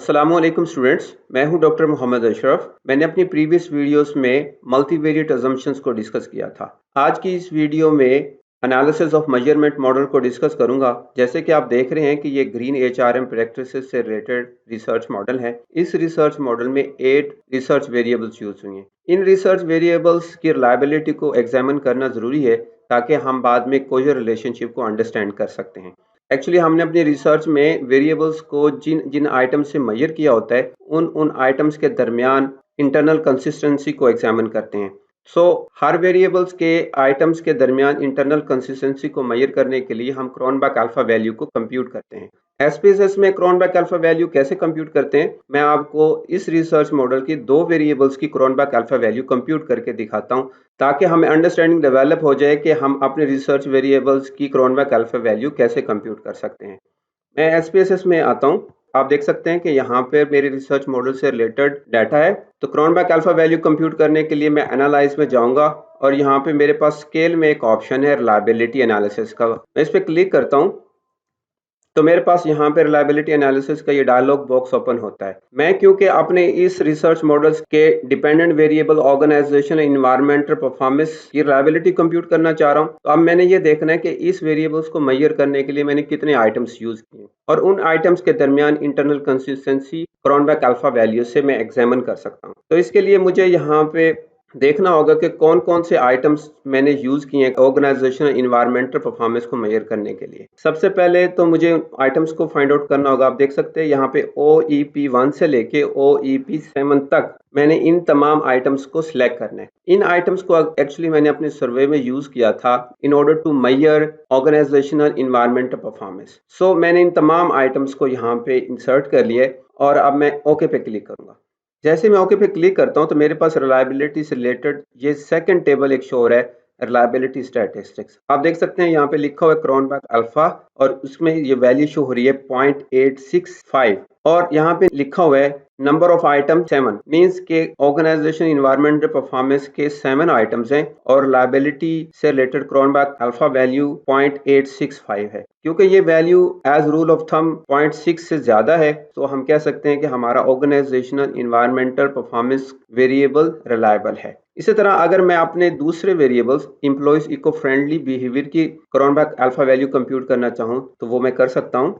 अस्सलामुअलैकुम स्टूडेंट्स, मैं हूं डॉक्टर मोहम्मद अशरफ। मैंने अपनी प्रीवियस वीडियोस में मल्टीवेरिएट अजम्पशंस को डिस्कस किया था। आज की इस वीडियो में एनालिसिस ऑफ मेजरमेंट मॉडल को डिस्कस करूंगा। जैसे कि आप देख रहे हैं कि ये ग्रीन एचआरएम प्रैक्टिसेस से रिलेटेड रिसर्च मॉडल है। इस रिसर्च मॉडल में 8 रिसर्च वेरिएबल्स यूज हुई हैं। इन रिसर्च वेरिएबल्स की रिलायबिलिटी को एग्जामिन करना जरूरी है ताकि हम बाद में कोई रिलेशनशिप को अंडरस्टैंड कर सकते हैं। एक्चुअली हमने अपनी रिसर्च में वेरिएबल्स को जिन जिन आइटम से मेजर किया होता है उन आइटम्स के दरमियान इंटरनल कंसिस्टेंसी को एग्जामिन करते हैं। हर वेरिएबल्स के आइटम्स के दरमियान इंटरनल कंसिस्टेंसी को मेजर करने के लिए हम क्रोनबेक अल्फा वैल्यू को कंप्यूट करते हैं। एसपीएसएस में क्रोनबेक अल्फा वैल्यू कैसे कंप्यूट करते हैं, मैं आपको इस रिसर्च मॉडल की 2 वेरिएबल्स की क्रोनबेक अल्फा वैल्यू कंप्यूट करके दिखाता हूं ताकि हमें अंडरस्टैंडिंग डेवलप हो जाए कि हम अपने रिसर्च वेरिएबल्स की क्रोनबेक अल्फा वैल्यू कैसे कंप्यूट कर सकते हैं। मैं एसपीएसएस में आता हूं। आप देख सकते हैं कि यहाँ पे मेरे रिसर्च मॉडल से रिलेटेड डाटा है। तो क्रोनबेक अल्फा वैल्यू कंप्यूट करने के लिए मैं एनालाइज में जाऊंगा और यहाँ पे मेरे पास स्केल में एक ऑप्शन है रिलायबिलिटी एनालिसिस का। मैं इस पर क्लिक करता हूँ तो मेरे पास यहाँ पे रिलायबिलिटी एनालिसिस का ये डायलॉग बॉक्स ओपन होता है। मैं क्योंकि अपने इस रिसर्च मॉडल्स के dependent variable organisation environmental performance की रिलायबिलिटी कंप्यूट करना चाह रहा हूँ। तो अब मैंने ये देखना है कि इस वेरिएबल्स को मेजर करने के लिए मैंने कितने आइटम्स यूज किए और उन आइटम्स के दरमियान internal consistency Cronbach alpha value से मैं एग्जामिन कर सकता हूँ। तो इसके लिए मुझे यहाँ पे देखना होगा कि कौन कौन से आइटम्स मैंने यूज किए हैं ऑर्गेनाइजेशनल एनवायरमेंटल परफॉर्मेंस को मेजर करने के लिए। सबसे पहले तो मुझे आइटम्स को फाइंड आउट करना होगा। आप देख सकते हैं यहाँ पे OEP1 से लेके OEP7 तक मैंने इन तमाम आइटम्स को सिलेक्ट करना है। इन आइटम्स को एक्चुअली मैंने अपने सर्वे में यूज किया था in order to measure organisational environmental performance. मैंने इन तमाम आइटम्स को यहाँ पे इंसर्ट कर लिया है और अब मैं ओके पे क्लिक करूंगा। जैसे मैं ओके पे क्लिक करता हूं तो मेरे पास रिलायबिलिटी से रिलेटेड ये सेकंड टेबल एक शो हो रहा है, रिलायबिलिटी स्टैटिस्टिक्स। आप देख सकते हैं यहाँ पे लिखा हुआ है क्रोनबेक अल्फा और उसमें ये वैल्यू शो हो रही है 0.865 और यहाँ पे लिखा हुआ है नंबर ऑफ आइटम 7 मींस के ऑर्गेनाइजेशन एनवायरमेंटल परफॉर्मेंस के 7 आइटम्स हैं और रिलायबिलिटी से रिलेटेड क्रोनबेक अल्फा वैल्यू 0.865 है। क्योंकि ये value as rule of thumb 0.6 से ज्यादा है तो हम कह सकते हैं कि हमारा organisational environmental performance variable reliable है। इसी तरह अगर मैं अपने दूसरे variables employees eco friendly behaviour की क्रोनबेक अल्फा वैल्यू कंप्यूट करना चाहूँ तो वो मैं कर सकता हूँ।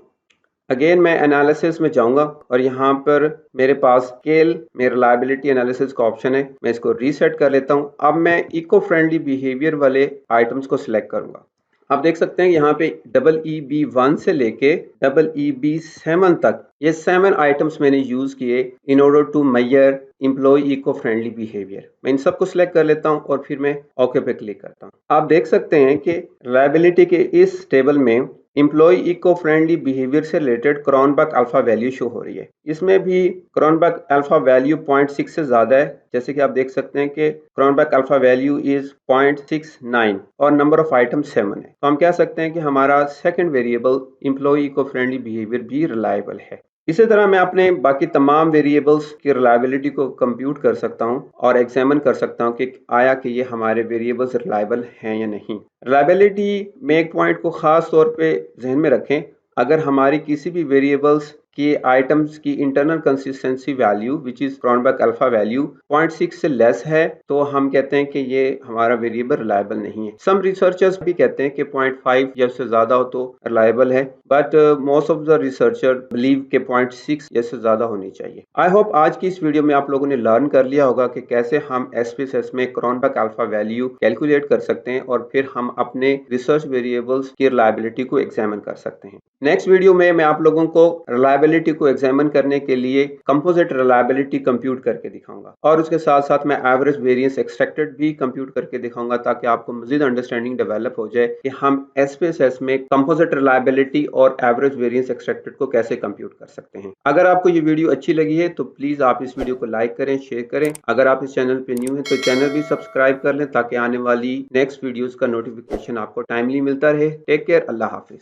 अगेन मैं एनालिसिस में जाऊंगा और यहाँ पर मेरे पास स्केल में रिलायबिलिटी एनालिसिस का ऑप्शन है। मैं इसको रीसेट कर लेता हूँ। अब मैं इको फ्रेंडली बिहेवियर वाले आइटम्स को सिलेक्ट करूंगा। आप देख सकते हैं यहाँ पे EEB1 से लेके EEB7 तक ये 7 आइटम्स मैंने यूज किए in order to measure employee eco friendly behaviour. मैं इन सबको सिलेक्ट कर लेता हूँ और फिर मैं ओके पे क्लिक करता हूँ। आप देख सकते हैं कि रिलायबिलिटी के इस टेबल में एम्प्लॉय इको फ्रेंडली बिहेवियर से related Cronbach alpha value show हो रही है। इसमें भी क्रोनबेक अल्फा वैल्यू 0.6 से ज्यादा है। जैसे कि आप देख सकते हैं कि क्रोनबेक अल्फा वैल्यू इज 0.69 और नंबर ऑफ आइटम 7 है। तो हम कह सकते हैं कि हमारा second variable employee eco friendly behaviour भी रिलायबल है। इसी तरह मैं अपने बाकी तमाम वेरिएबल्स की रिलायबिलिटी को कंप्यूट कर सकता हूं और एग्जामिन कर सकता हूं कि आया कि ये हमारे वेरिएबल्स रिलायबल हैं या नहीं। रिलायबिलिटी में एक पॉइंट को खास तौर पे जहन में रखें, अगर हमारी किसी भी वेरिएबल्स की आइटम्स की internal consistency value which is Cronbach alpha value 0.6 से लेस है तो हम कहते हैं कि ये हमारा वेरिएबल रिलायबल नहीं है। सम रिसर्चर्स भी कहते हैं कि 0.5 या उससे ज्यादा हो तो रिलायबल है, but most of the researcher believe के 0.6 या से ज्यादा होनी चाहिए। आई होप आज की इस वीडियो में आप लोगों ने लर्न कर लिया होगा कि कैसे हम एसपीएसएस में क्रोनबेक अल्फा वैल्यू कैलकुलेट कर सकते हैं और फिर हम अपने रिसर्च वेरिएबल्स की रिलायबिलिटी को एग्जामिन कर सकते हैं। नेक्स्ट वीडियो में मैं आप लोगों को रिलायबिलिटी को एग्जामिन करने के लिए कंपोजिट रिलायबिलिटी कंप्यूट करके दिखाऊंगा और उसके साथ साथ मैं एवरेज वेरिएंस एक्सट्रैक्टेड भी कंप्यूट करके दिखाऊंगा ताकि आपको मजीद अंडरस्टैंडिंग डेवलप हो जाए कि हम एसपीएसएस में कंपोजिट रिलायबिलिटी और एवरेज वेरिएंस एक्सट्रैक्टेड को कैसे कंप्यूट कर सकते हैं। अगर आपको ये वीडियो अच्छी लगी है तो प्लीज आप इस वीडियो को लाइक करें, शेयर करें। अगर आप इस चैनल पे न्यू हैं तो चैनल भी सब्सक्राइब कर लें ताकि आने वाली नेक्स्ट वीडियोस का नोटिफिकेशन आपको टाइमली मिलता रहे। टेक केयर, अल्लाह हाफिज।